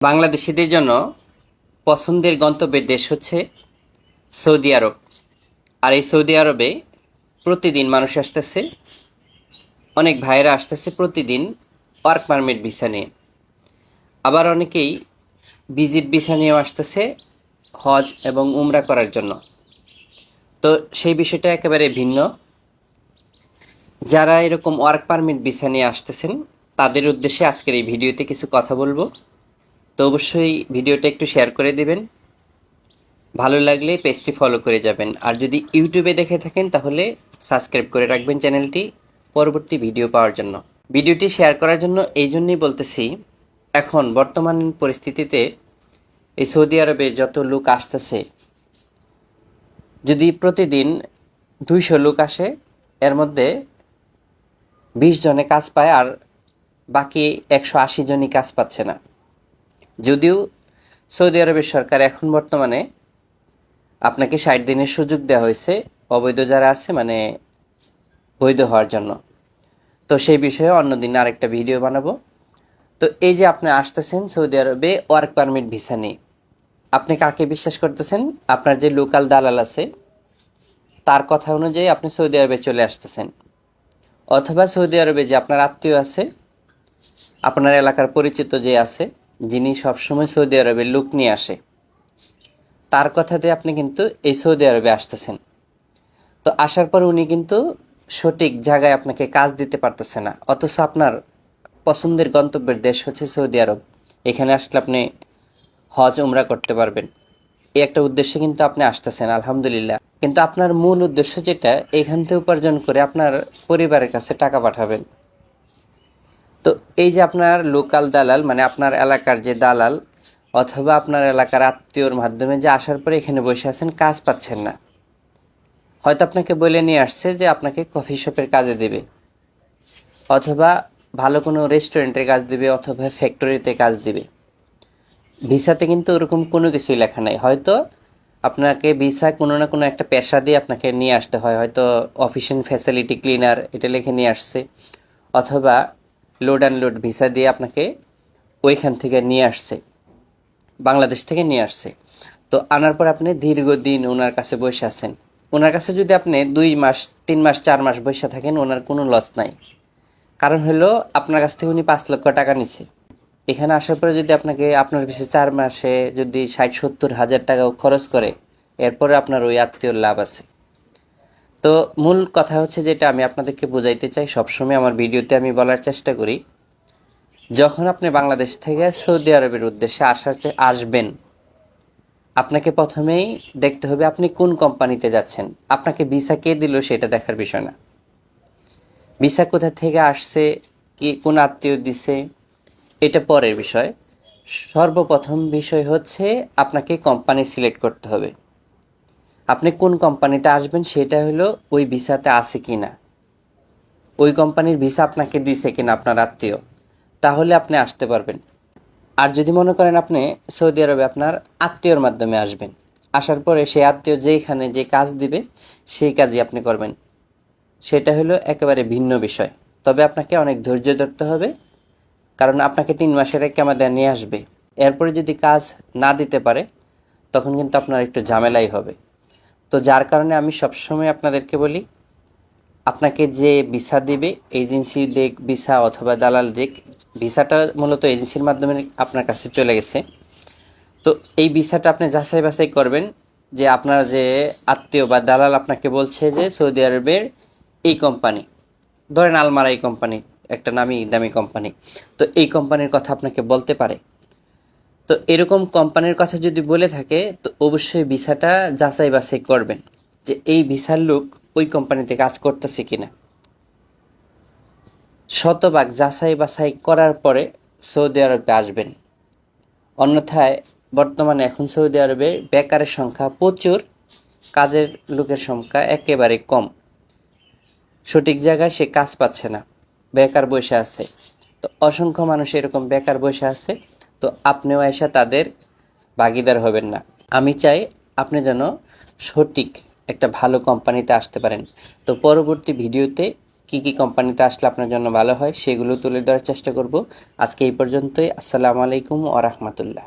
বাংলাদেশিদের জন্য পছন্দের গন্তব্যের দেশ হচ্ছে সৌদি আরব। আর এই সৌদি আরবে প্রতিদিন মানুষ আসতেছে, অনেক ভাইয়েরা আসতেছে প্রতিদিন ওয়ার্ক পারমিট ভিসা নিয়ে। আবার অনেকেই ভিজিট ভিসা নিয়েও আসতেছে হজ এবং উমরা করার জন্য। তো সেই বিষয়টা একেবারে ভিন্ন। যারা এরকম ওয়ার্ক পারমিট ভিসা নিয়ে আসতেছেন তাদের উদ্দেশ্যে আজকের এই ভিডিওতে কিছু কথা বলবো। তো অবশ্যই ভিডিওটা একটু শেয়ার করে দিবেন, ভালো লাগলে পেজটি ফলো করে যাবেন। আর যদি ইউটিউবে দেখে থাকেন তাহলে সাবস্ক্রাইব করে রাখবেন চ্যানেলটি পরবর্তী ভিডিও পাওয়ার জন্য। ভিডিওটি শেয়ার করার জন্য এই জন্যই বলতেছি, এখন বর্তমান পরিস্থিতিতে এই সৌদি আরবে যত লোক আসতেছে, যদি প্রতিদিন 200 লোক আসে, এর মধ্যে 20 জনে কাজ পায় আর বাকি 180 জনই কাজ পাচ্ছে না। যদিও সৌদি আরবের সরকার এখন বর্তমানে আপনাকে 60 দিনের সুযোগ দেওয়া হয়েছে অবৈধ যারা আছে, মানে বৈধ হওয়ার জন্য। তো সেই বিষয়ে অন্যদিন আরেকটা ভিডিও বানাবো। তো এই যে আপনি আসতেছেন সৌদি আরবে ওয়ার্ক পারমিট ভিসা নিয়ে, আপনি কাকে বিশ্বাস করতেছেন? আপনার যে লোকাল দালাল আছে তার কথা অনুযায়ী আপনি সৌদি আরবে চলে আসতেছেন, অথবা সৌদি আরবে যে আপনার আত্মীয় আছে, আপনার এলাকার পরিচিত যে আছে, যিনি সবসময় সৌদি আরবে লোক নিয়ে আসে, তার কথাতে আপনি কিন্তু এই সৌদি আরবে আসতেছেন। তো আসার পর উনি কিন্তু সঠিক জায়গায় আপনাকে কাজ দিতে পারতেছে না, অথচ আপনার পছন্দের গন্তব্যের দেশ হচ্ছে সৌদি আরব। এখানে আসলে আপনি হজ উমরা করতে পারবেন, এই একটা উদ্দেশ্যে কিন্তু আপনি আসতেছেন, আলহামদুলিল্লাহ। কিন্তু আপনার মূল উদ্দেশ্য যেটা, এখান থেকে উপার্জন করে আপনার পরিবারের কাছে টাকা পাঠাবেন। তো এই যে আপনার লোকাল দালাল, মানে আপনার এলাকার যে দালাল অথবা আপনার এলাকার আত্মীয়র মাধ্যমে যে আসার পরে এখানে বসে আছেন, কাজ পাচ্ছেন না, হয়তো আপনাকে বলে নিয়ে আসছে যে আপনাকে কফি শপের কাজে দেবে, অথবা ভালো কোনো রেস্টুরেন্টের কাজ দিবে, অথবা ফ্যাক্টরিতে কাজ দিবে। ভিসাতে কিন্তু ওরকম কোনো কিছুই লেখা নাই। হয়তো আপনাকে ভিসা কোনো না কোনো একটা পেশা দিয়ে আপনাকে নিয়ে আসতে হয়, হয়তো অফিসিয়াল ফ্যাসিলিটি ক্লিনার এটা লিখে নিয়ে আসছে, অথবা লোড অ্যান্ড লোড ভিসা দিয়ে আপনাকে ওইখান থেকে নিয়ে আসছে, বাংলাদেশ থেকে নিয়ে আসছে। তো আনার পর আপনি দীর্ঘদিন ওনার কাছে বসে আছেন। ওনার কাছে যদি আপনি 2 মাস 3 মাস 4 মাস বসে থাকেন, ওনার কোনো লস নাই। কারণ হলো আপনার কাছ থেকে উনি 5 লক্ষ টাকা নিচ্ছে। এখানে আসার পরে যদি আপনাকে আপনার পিছিয়ে 4 মাসে যদি 60-70 হাজার টাকাও খরচ করে, এরপরে আপনার ওই আত্মীয়র লাভ আছে। তো মূল কথা হচ্ছে, যেটা আমি আপনাদেরকে বোঝাইতে চাই, সবসময় আমার ভিডিওতে আমি বলার চেষ্টা করি, যখন আপনি বাংলাদেশ থেকে সৌদি আরবের উদ্দেশ্যে আসবেন, আপনাকে প্রথমেই দেখতে হবে আপনি কোন কোম্পানিতে যাচ্ছেন। আপনাকে ভিসা কে দিল সেটা দেখার বিষয় না, ভিসা কোথা থেকে আসছে, কি কোন আত্মীয় দিছে, এটা পরের বিষয়। সর্বপ্রথম বিষয় হচ্ছে আপনাকে কোম্পানি সিলেক্ট করতে হবে। আপনি কোন কোম্পানিতে আসবেন সেটা হলো ওই ভিসাতে আছে কি না, ওই কোম্পানির ভিসা আপনাকে দিছে কিনা আপনার আত্মীয়, তাহলে আপনি আসতে পারবেন। আর যদি মনে করেন আপনি সৌদি আরবে আপনার আত্মীয়র মাধ্যমে আসবেন, আসার পরে সেই আত্মীয় যেখানে যে কাজ দিবে সেই কাজই আপনি করবেন, সেটা হলো একেবারে ভিন্ন বিষয়। তবে আপনাকে অনেক ধৈর্য ধরতে হবে, কারণ আপনাকে 3 মাসের এক কামাদা নিয়ে আসবে, এরপরে যদি কাজ না দিতে পারে তখন কিন্তু আপনার একটু ঝামেলাই হবে। তো যার কারণে আমি সবসময় আপনাদেরকে বলি, আপনাকে যে ভিসা দিবে, এজেন্সি দিক ভিসা অথবা দালাল দিক, ভিসাটা মূলত এজেন্সির মাধ্যমে আপনার কাছে চলে গেছে। তো এই ভিসাটা আপনি যাচাই বাছাই করবেন, যে আপনার যে আত্মীয় বা দালাল আপনাকে বলছে যে সৌদি আরবের এই কোম্পানি, ধরেন আলমারা এই কোম্পানি, একটা নামি দামি কোম্পানি, তো এই কোম্পানির কথা আপনাকে বলতে পারে। তো এরকম কোম্পানির কথা যদি বলে থাকে, তো অবশ্যই ভিসাটা যাচাই বাছাই করবেন যে এই ভিসার লোক ওই কোম্পানিতে কাজ করতেছে কিনা। শতভাগ যাচাই বাছাই করার পরে সৌদি আরবে আসবেন। অন্যথায় বর্তমানে এখন সৌদি আরবে বেকারের সংখ্যা প্রচুর, কাজের লোকের সংখ্যা একেবারে কম, সঠিক জায়গায় সে কাজ পাচ্ছে না, বেকার বসে আছে। তো অসংখ্য মানুষ এরকম বেকার বসে আছে। তো আপনিও এসে তাদের ভাগিদার হবেন না। আমি চাই আপনি যেন সঠিক একটা ভালো কোম্পানিতে আসতে পারেন। তো পরবর্তী ভিডিওতে কি কি কোম্পানিতে আসলে আপনার জন্য ভালো হয় সেগুলো তুলে ধরার চেষ্টা করব। আজকে এই পর্যন্তই। আসসালামু আলাইকুম ওয়া রাহমাতুল্লাহ।